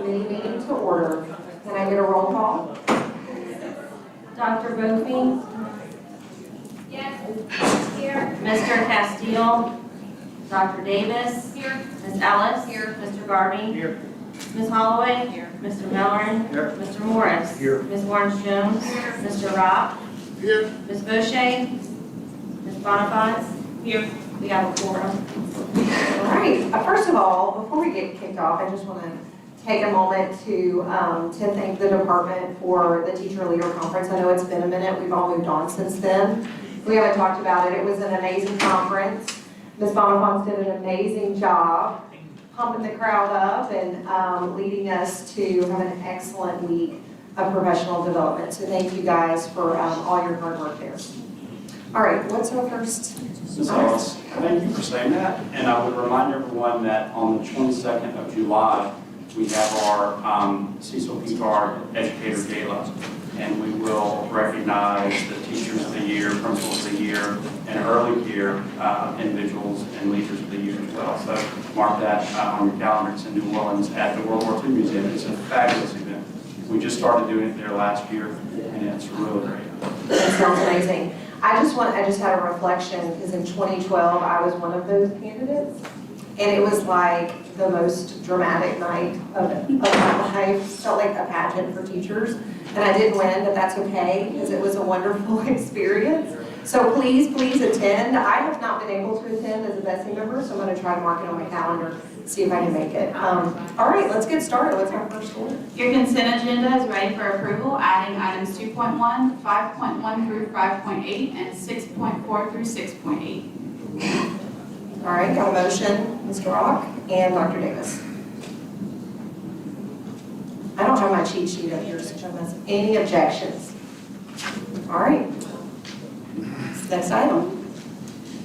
committee meeting to order. Can I get a roll call? Dr. Bofi? Yes. Here. Mr. Castile? Dr. Davis? Here. Ms. Ellis? Here. Mr. Garvey? Here. Ms. Holloway? Here. Mr. Mellon? Here. Mr. Morris? Here. Ms. Lawrence-Jones? Here. Mr. Rock? Here. Ms. Boucher? Ms. Bonifaz? Here. We have a quorum. All right, first of all, before we get kicked off, I just want to take a moment to thank the department for the Teacher Leader Conference. I know it's been a minute, we've all moved on since then. We haven't talked about it. It was an amazing conference. Ms. Bonifaz did an amazing job pumping the crowd up and leading us to have an excellent week of professional development. So thank you guys for all your hard work there. All right, what's our first? Ms. Ellis, thank you for saying that. And I would remind everyone that on the 22nd of July, we have our Cecil P. Card Educator Gala. And we will recognize the Teachers of the Year, Principals of the Year, and early year individuals and Leaders of the Year as well. So mark that on your calendar. It's in New Orleans at the World War II Museum. It's a fabulous event. We just started doing it there last year, and it's really great. That sounds amazing. I just had a reflection because in 2012, I was one of those candidates. And it was like the most dramatic night of my life. It felt like a pageant for teachers. And I didn't win, but that's okay because it was a wonderful experience. So please, please attend. I have not been able to attend as a Bessie member, so I'm going to try to mark it on my calendar, see if I can make it. All right, let's get started. What's our first order? Your consent agenda is ready for approval, adding items 2.1, 5.1 through 5.8, and 6.4 through 6.8. All right, got a motion, Mr. Rock and Dr. Davis. I don't have my cheat sheet up here, so unless any objections. All right. Next item.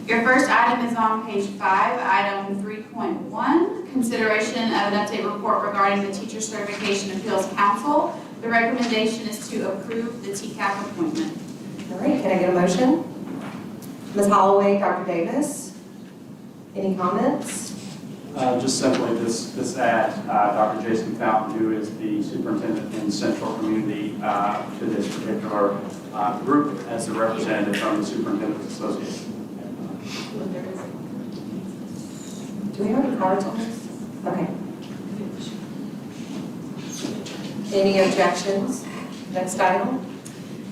Your first item is on page 5, item 3.1, consideration of an update report regarding the Teacher Certification Appeals Council. The recommendation is to approve the TCAP appointment. All right, can I get a motion? Ms. Holloway, Dr. Davis, any comments? Just simply this add Dr. Jason Fountain, who is the superintendent in Central Community, to this particular group as the representative from the Superintendent's Association. Do we have any cards on this? Okay. Any objections? Next item.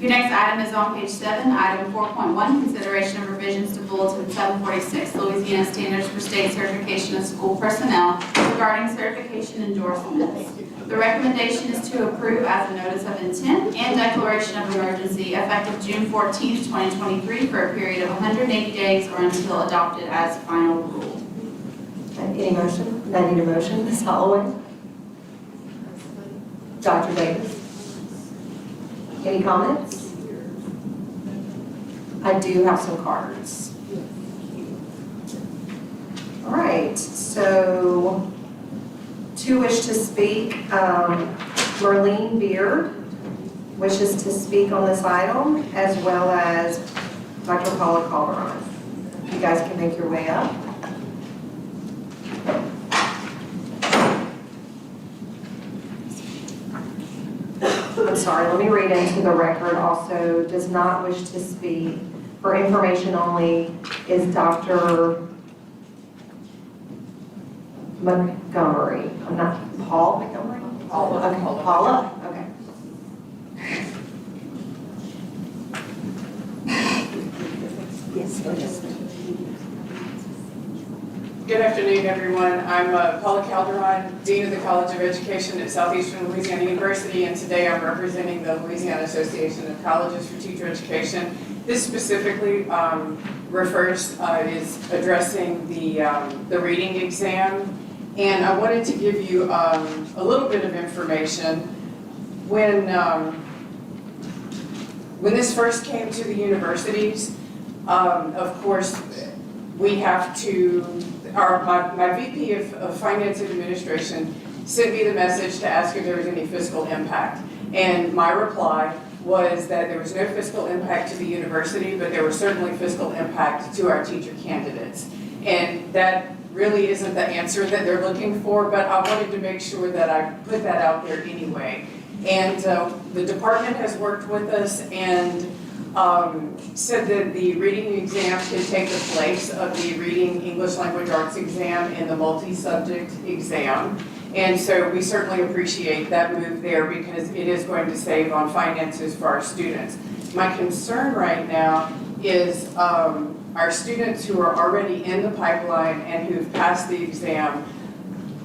Your next item is on page 7, item 4.1, consideration of revisions to Bulletin 746, Louisiana Standards for State Certification of School Personnel regarding certification endorsements. The recommendation is to approve as a notice of intent and declaration of emergency effective June 14, 2023 for a period of 180 days or until adopted as final rule. Any motion? I need a motion. Ms. Holloway? Dr. Davis? Any comments? I do have some cards. All right, so two wish to speak. Merlene Beard wishes to speak on this item, as well as Dr. Paula Calderon. You guys can make your way up. I'm sorry, let me read into the record also. Does not wish to speak. For information only is Dr. Montgomery. I'm not, Paul Montgomery? Paula. Okay, Paula? Okay. Yes, please. Good afternoon, everyone. I'm Paula Calderon, Dean of the College of Education at Southeastern Louisiana University, and today I'm representing the Louisiana Association of Colleges for Teacher Education. This specifically is addressing the reading exam, and I wanted to give you a little bit of information. When this first came to the universities, of course, we have to, my VP of Finance and Administration sent me the message to ask if there was any fiscal impact. And my reply was that there was no fiscal impact to the university, but there was certainly fiscal impact to our teacher candidates. And that really isn't the answer that they're looking for, but I wanted to make sure that I put that out there anyway. And the department has worked with us and said that the reading exam can take the place of the reading English language arts exam and the multi-subject exam. And so we certainly appreciate that move there because it is going to save on finances for our students. My concern right now is our students who are already in the pipeline and who've passed the exam.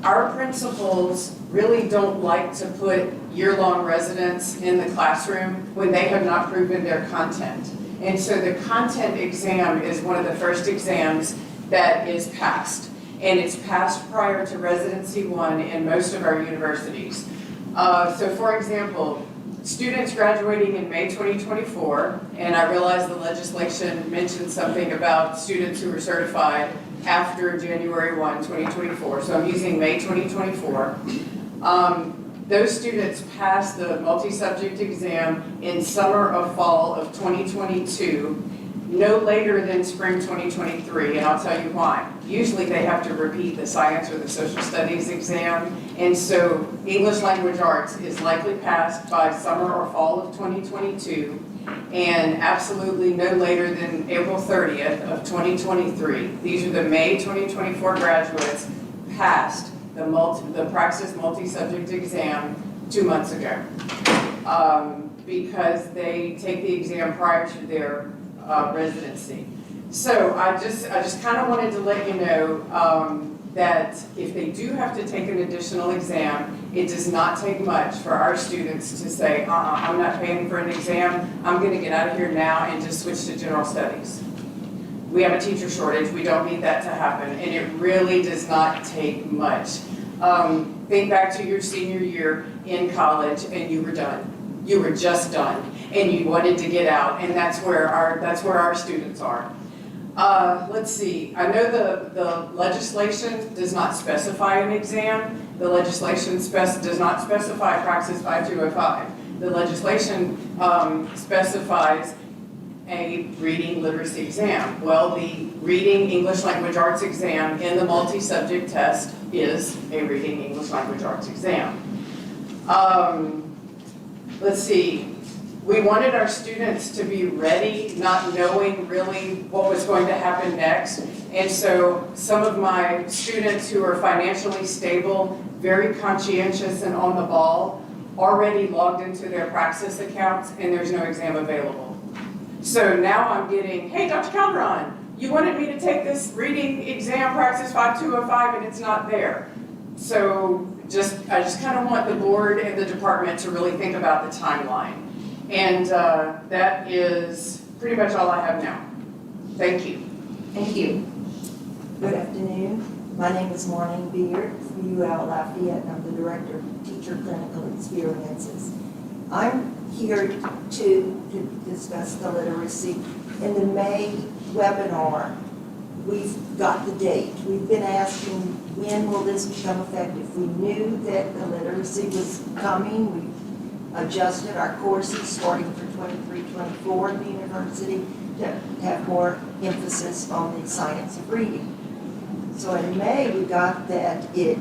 Our principals really don't like to put year-long residents in the classroom when they have not proven their content. And so the content exam is one of the first exams that is passed. And it's passed prior to residency 1 in most of our universities. So for example, students graduating in May 2024, and I realize the legislation mentioned something about students who were certified after January 1, 2024, so I'm using May 2024. Those students passed the multi-subject exam in summer or fall of 2022, no later than spring 2023, and I'll tell you why. Usually they have to repeat the science or the social studies exam, and so English language arts is likely passed by summer or fall of 2022, and absolutely no later than April 30th of 2023. These are the May 2024 graduates passed the Praxis multi-subject exam 2 months ago because they take the exam prior to their residency. So I just kind of wanted to let you know that if they do have to take an additional exam, it does not take much for our students to say, I'm not paying for an exam, I'm going to get out of here now and just switch to general studies. We have a teacher shortage, we don't need that to happen, and it really does not take much. Think back to your senior year in college and you were done. You were just done and you wanted to get out, and that's where our students are. Let's see, I know the legislation does not specify an exam. The legislation does not specify Praxis 5205. The legislation specifies a reading literacy exam. Well, the reading English language arts exam in the multi-subject test is a reading English language arts exam. Let's see. We wanted our students to be ready, not knowing really what was going to happen next. And so some of my students who are financially stable, very conscientious and on the ball, already logged into their Praxis accounts and there's no exam available. So now I'm getting, hey, Dr. Calderon, you wanted me to take this reading exam, Praxis 5205, and it's not there. So I just kind of want the board and the department to really think about the timeline. And that is pretty much all I have now. Thank you. Thank you. Good afternoon. My name is Maureen Beard from UL Lafayette, and I'm the Director of Teacher Clinical Experiences. I'm here to discuss the literacy. In the May webinar, we've got the date. We've been asking, when will this become effective? We knew that the literacy was coming. We adjusted our courses starting for 23-24 at the university to have more emphasis on the science of reading. So in May, we got that it,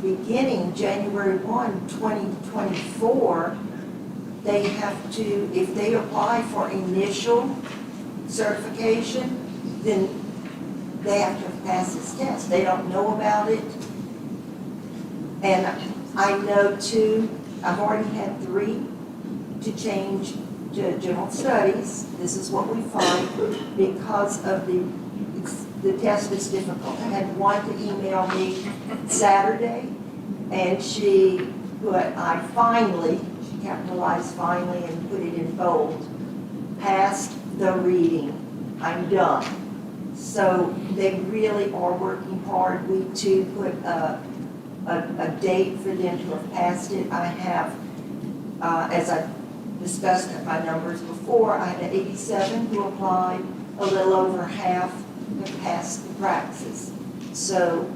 beginning January 1, 2024, they have to, if they apply for initial certification, then they have to pass this test. They don't know about it. And I know too, I've already had 3 to change to general studies. This is what we find because of the test is difficult. I had one to email me Saturday, and she capitalized finally and put it in bold, passed the reading. I'm done. So they really are working hard. We too put a date for them to have passed it. I have, as I discussed my numbers before, I had 87 who applied, a little over half have passed the Praxis. So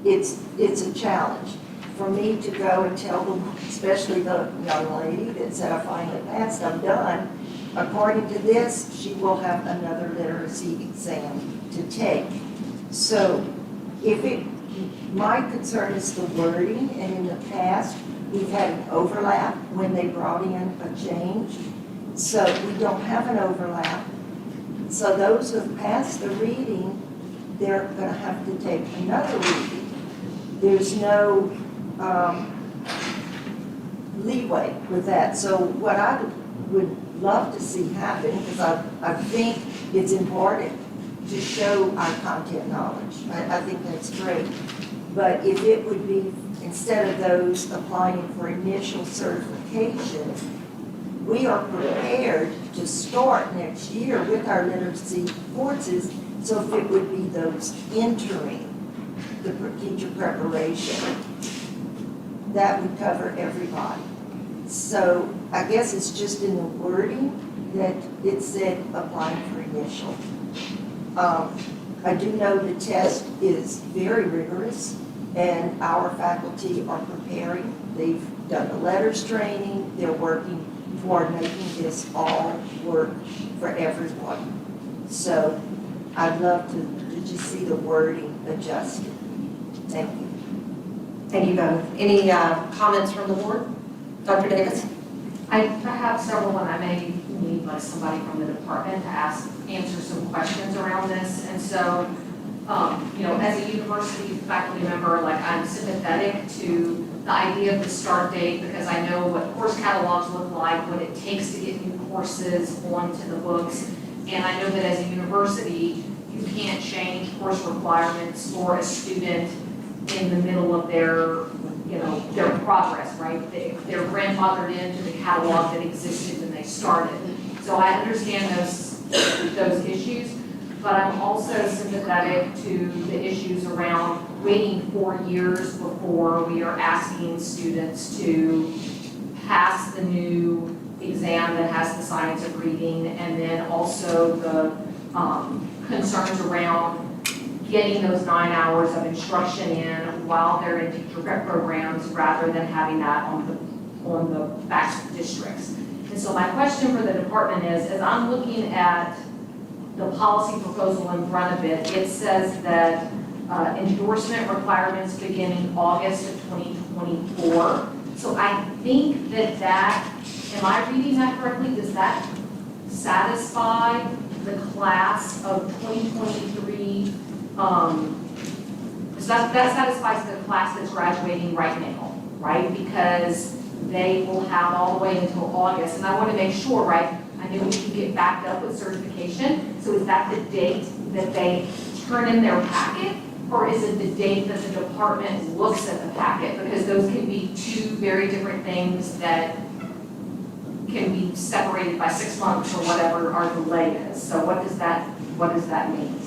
it's a challenge. For me to go and tell them, especially the young lady that said, I finally passed, I'm done. According to this, she will have another literacy exam to take. So my concern is the wording, and in the past, we've had an overlap when they brought in a change. So we don't have an overlap. So those who have passed the reading, they're gonna have to take another reading. There's no leeway with that. So what I would love to see happen, because I think it's important to show our content knowledge. I think that's great. But if it would be, instead of those applying for initial certification, we are prepared to start next year with our literacy courses. So if it would be those entering the teacher preparation, that would cover everybody. So I guess it's just in the wording that it said applying for initial. I do know the test is very rigorous, and our faculty are preparing. They've done the letters training. They're working toward making this all work for everyone. So I'd love to just see the wording adjusted. Thank you. Thank you both. Any comments from the board? Dr. Davis? I have several, and I may need like somebody from the department to answer some questions around this. And so, as a university faculty member, like I'm sympathetic to the idea of the start date because I know what course catalogs look like, what it takes to get new courses onto the books. And I know that as a university, you can't change course requirements for a student in the middle of their progress, right? They're grandfathered into the catalog that existed when they started. So I understand those issues, but I'm also sympathetic to the issues around waiting 4 years before we are asking students to pass the new exam that has the science of reading, and then also the concerns around getting those 9 hours of instruction in while they're in teacher prep programs rather than having that on the backs of districts. And so my question for the department is, as I'm looking at the policy proposal in front of it, it says that endorsement requirements begin in August of 2024. So I think that, am I reading that correctly? Does that satisfy the class of 2023? So that satisfies the class that's graduating right now, right? Because they will have all the way until August. And I want to make sure, right? I know we can get backed up with certification. So is that the date that they turn in their packet? Or is it the date that the department looks at the packet? Because those can be two very different things that can be separated by 6 months or whatever our delay is. So what does that mean?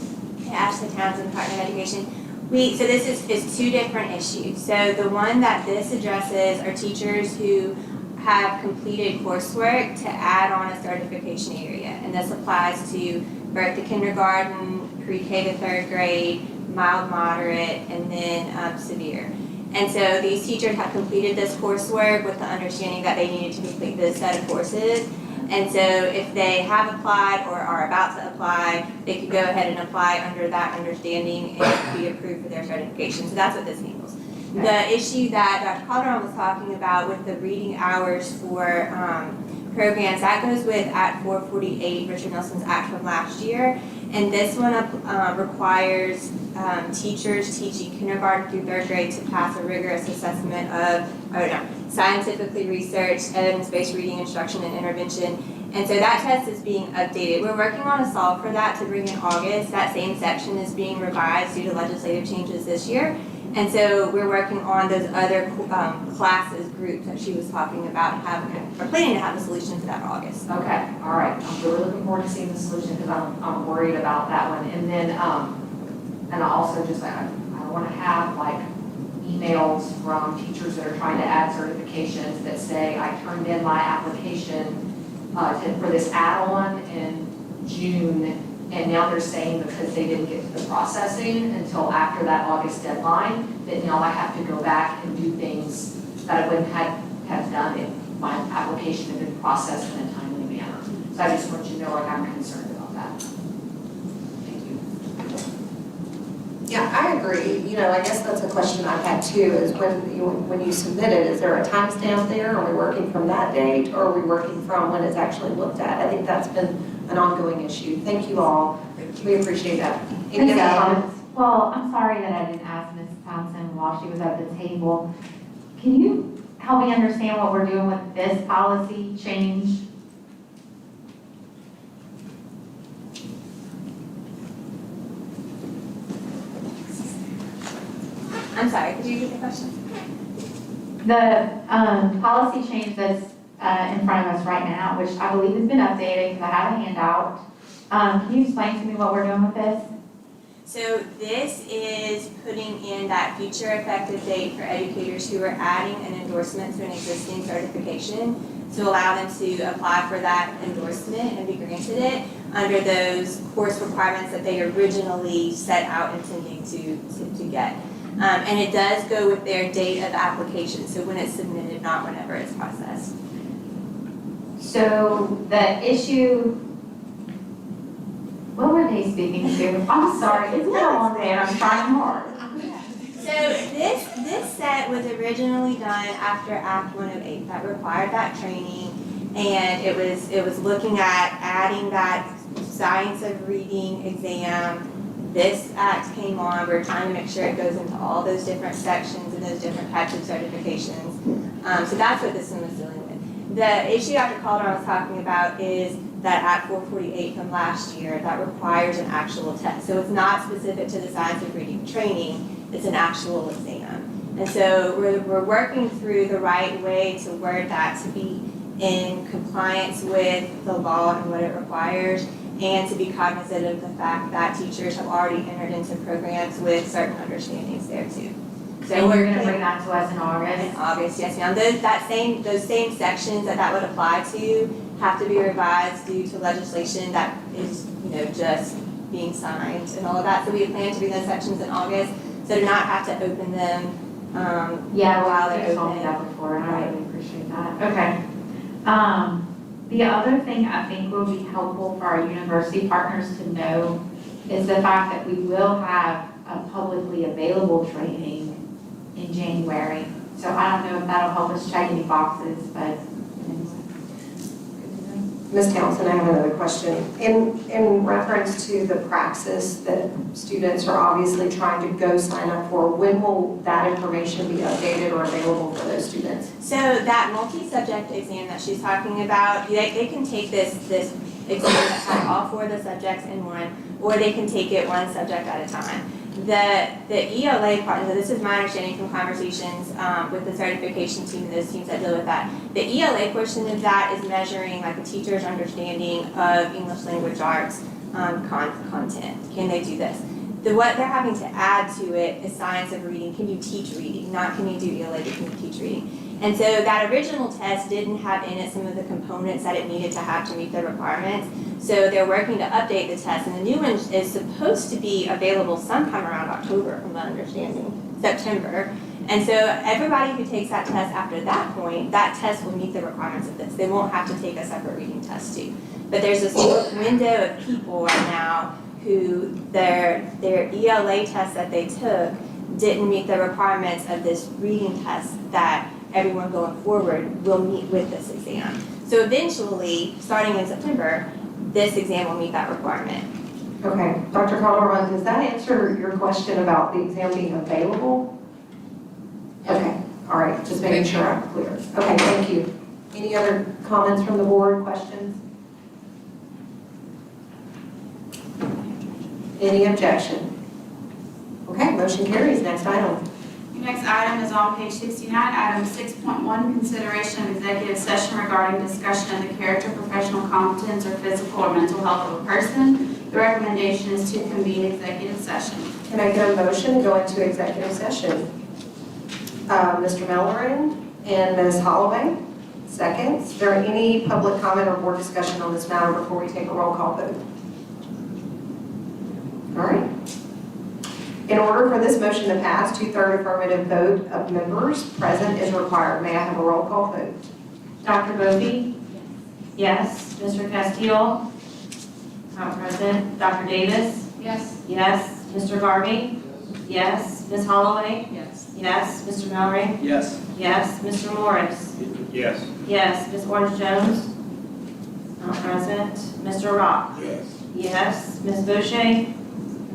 Ashley Townsend, Partner of Education. So this is two different issues. So the one that this addresses are teachers who have completed coursework to add on a certification area. And this applies to birth to kindergarten, pre-K to 3rd grade, mild, moderate, and then severe. And so these teachers have completed this coursework with the understanding that they needed to complete this set of courses. And so if they have applied or are about to apply, they could go ahead and apply under that understanding and be approved for their certification. So that's what this handles. Okay. The issue that Dr. Calderon was talking about with the reading hours for programs, that goes with Act 448, Richard Nelson's act from last year. And this one requires teachers teaching kindergarten through 3rd grade to pass a rigorous assessment of, scientifically researched, evidence-based reading instruction and intervention. And so that test is being updated. We're working on a solve for that to bring in August. That same section is being revised due to legislative changes this year. And so we're working on those other classes, groups that she was talking about, we're planning to have a solution for that in August. Okay, all right. I'm really looking forward to seeing the solution because I'm worried about that one. And then, and I also just, I want to have like emails from teachers that are trying to add certifications that say, I turned in my application for this add-on in June, and now they're saying because they didn't get to the processing until after that August deadline, that now I have to go back and do things that I wouldn't have done if my application had been processed in a timely manner. So I just want you to know, like, I'm concerned about that. Thank you. Yeah, I agree. agree. You know, I guess that's a question I've had too, is when you submit it, is there a timestamp there? Are we working from that date, or are we working from when it's actually looked at? I think that's been an ongoing issue. Thank you all. We appreciate that. Any other comments? Well, I'm sorry that I didn't ask Ms. Thompson while she was at the table. Can you help me understand what we're doing with this policy change? I'm sorry, could you repeat the question? The policy change that's in front of us right now, which I believe has been updated because I have a handout. Can you explain to me what we're doing with this? So this is putting in that future effective date for educators who are adding an endorsement to an existing certification to allow them to apply for that endorsement and be granted it under those course requirements that they originally set out intending to get. And it does go with their date of application, so when it's submitted, not whenever it's processed. So the issue, what were they speaking to? I'm sorry, it's been a long day and I'm trying hard. So this set was originally done after Act 108 that required that training, and it was looking at adding that science of reading exam. This act came on, we're trying to make sure it goes into all those different sections and those different types of certifications. So that's what this one was dealing with. The issue Dr. Calderon was talking about is that Act 448 from last year that requires an actual test. So it's not specific to the science of reading training, it's an actual exam. And so we're working through the right way to word that to be in compliance with the law and what it requires, and to be cognizant of the fact that teachers have already entered into programs with certain understandings there too. So And we're you're gonna bring that to us in August? in August, yes ma'am. Those same sections that would apply to have to be revised due to legislation that is, just being signed and all of that. So we plan to bring those sections in August, so to not have to open them Yeah, while well, they're you told me open. that before, and I really appreciate that. Okay. The other thing I think will be helpful for our university partners to know is the fact that we will have a publicly available training in January. So I don't know if that'll help us check any boxes, but Ms. Townsend, I have another question. In reference to the praxis that students are obviously trying to go sign up for, when will that information be updated or available for those students? So that multi-subject exam that she's talking about, they can take this exam that has all 4 of the subjects in one, or they can take it one subject at a time. The ELA part, and this is my understanding from conversations with the certification team and those teams that deal with that. The ELA portion of that is measuring like a teacher's understanding of English language arts content. Can they do this? What they're having to add to it is science of reading. Can you teach reading? Not can you do ELA, but can you teach reading? And so that original test didn't have in it some of the components that it needed to have to meet the requirements. So they're working to update the test, and the new one is supposed to be available sometime around October, from my understanding, September. And so everybody who takes that test after that point, that test will meet the requirements of this. They won't have to take a separate reading test too. But there's this window of people right now who their ELA test that they took didn't meet the requirements of this reading test that everyone going forward will meet with this exam. So eventually, starting in September, this exam will meet that requirement. Okay, Dr. Calderon, does that answer your question about the exam being available? Okay, all right, just making sure I'm clear. Okay, thank you. Any other comments from the board, questions? Any objection? Okay, motion carries. Next item. Your next item is on page 69, item 6.1, consideration of executive session regarding discussion of the character, professional competence, or physical or mental health of a person. The recommendation is to convene executive session. Can I get a motion to go into executive session? Mr. Mellorin and Ms. Holloway, seconds. Is there any public comment or board discussion on this matter before we take a roll call vote? All right. In order for this motion to pass, 2/3 affirmative vote of members present is required. May I have a roll call vote? Dr. Bovee? Yes. Mr. Castile? Not present. Dr. Davis? Yes. Yes. Mr. Garvey? Yes. Ms. Holloway? Yes. Yes. Mr. Mallory? Yes. Yes. Mr. Morris? Yes. Yes. Ms. Orange Jones? Not present. Mr. Rock? Yes. Yes. Ms. Boucher?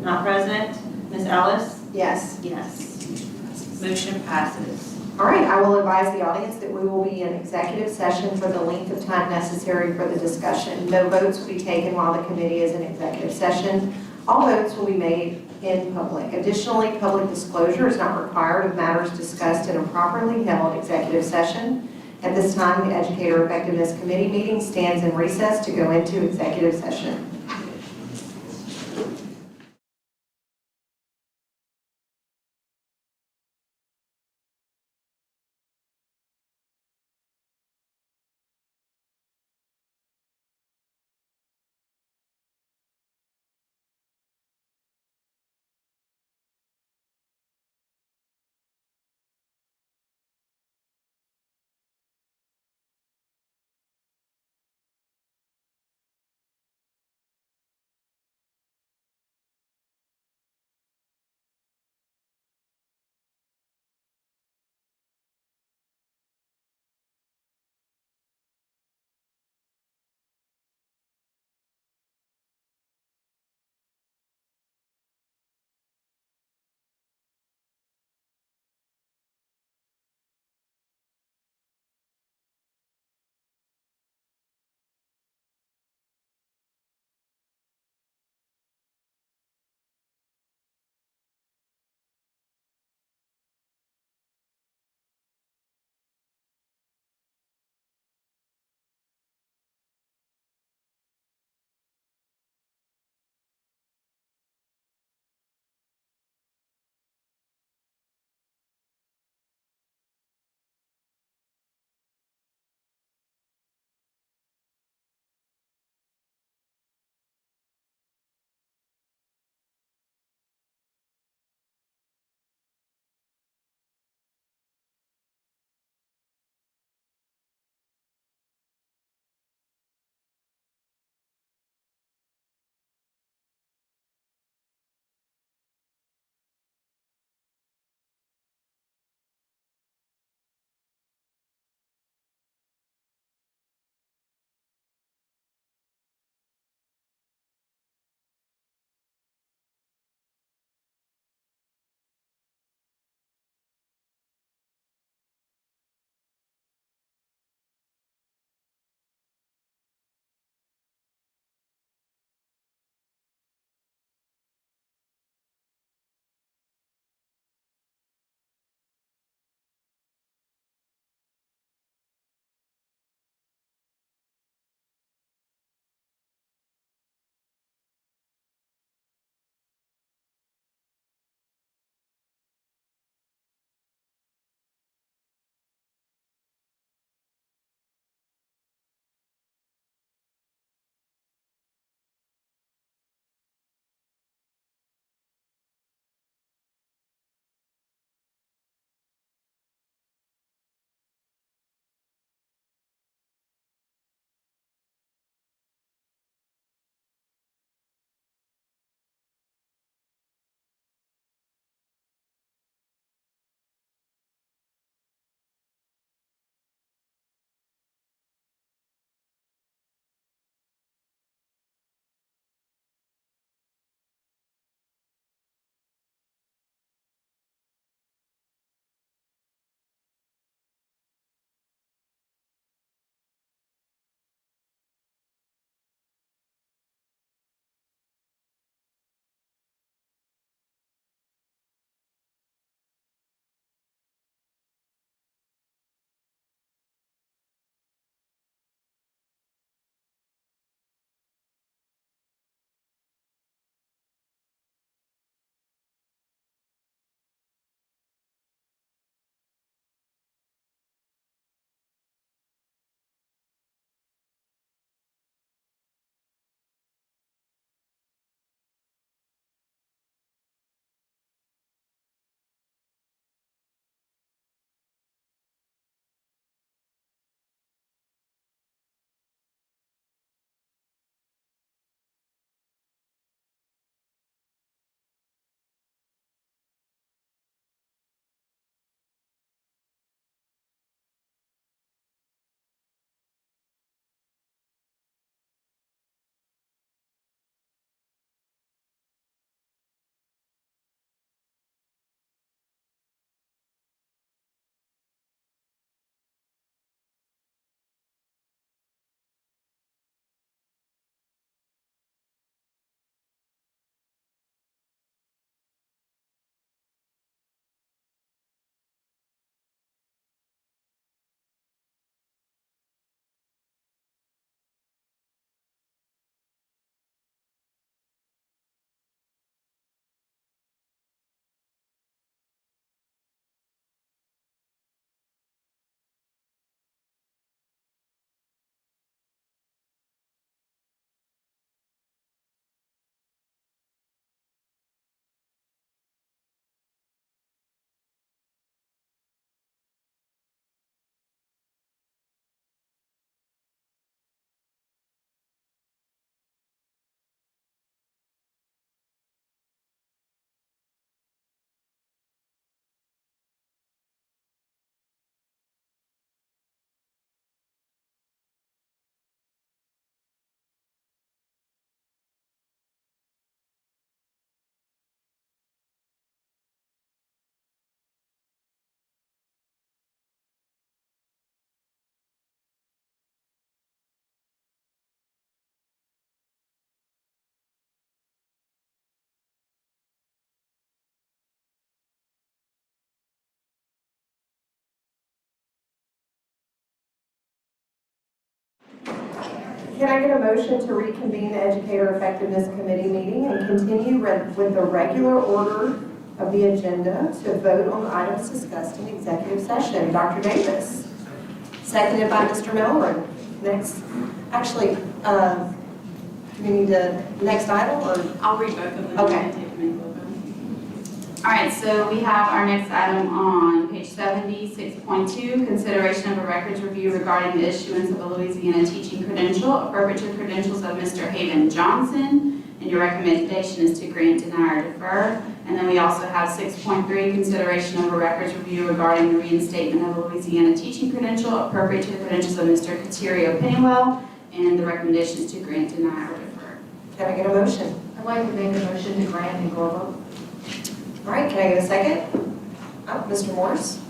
Not present. Ms. Ellis? Yes. Yes. Motion passes. All right, I will advise the audience that we will be in executive session for the length of time necessary for the discussion. No votes will be taken while the committee is in executive session. All votes will be made in public. Additionally, public disclosure is not required of matters discussed in a properly held executive session. At this time, the Educator Effectiveness Committee meeting stands in recess to go into executive session. Can I get a motion to reconvene the Educator Effectiveness Committee meeting and continue with the regular order of the agenda to vote on the items discussed in executive session? Dr. Davis, seconded by Mr. Melvin. Next, actually, we need to, next item or? I'll read both of them. Okay. And take them in a little bit. All right, so we have our next item on page 70, 6.2, consideration of a records review regarding the issuance of a Louisiana teaching credential, appropriate to the credentials of Mr. Haven Johnson, and your recommendation is to grant, deny, or defer. And then we also have 6.3, consideration of a records review regarding the reinstatement of a Louisiana teaching credential, appropriate to the credentials of Mr. Katerio Pennywell, and the recommendation is to grant, deny, or defer. Can I get a motion? I'd like to make a motion to grant and go vote. All right, can I get a second? Oh, Mr. Morris?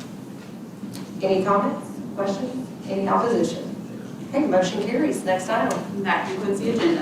Any comments, questions, any opposition? Okay, motion carries. Next item. And that concludes the agenda.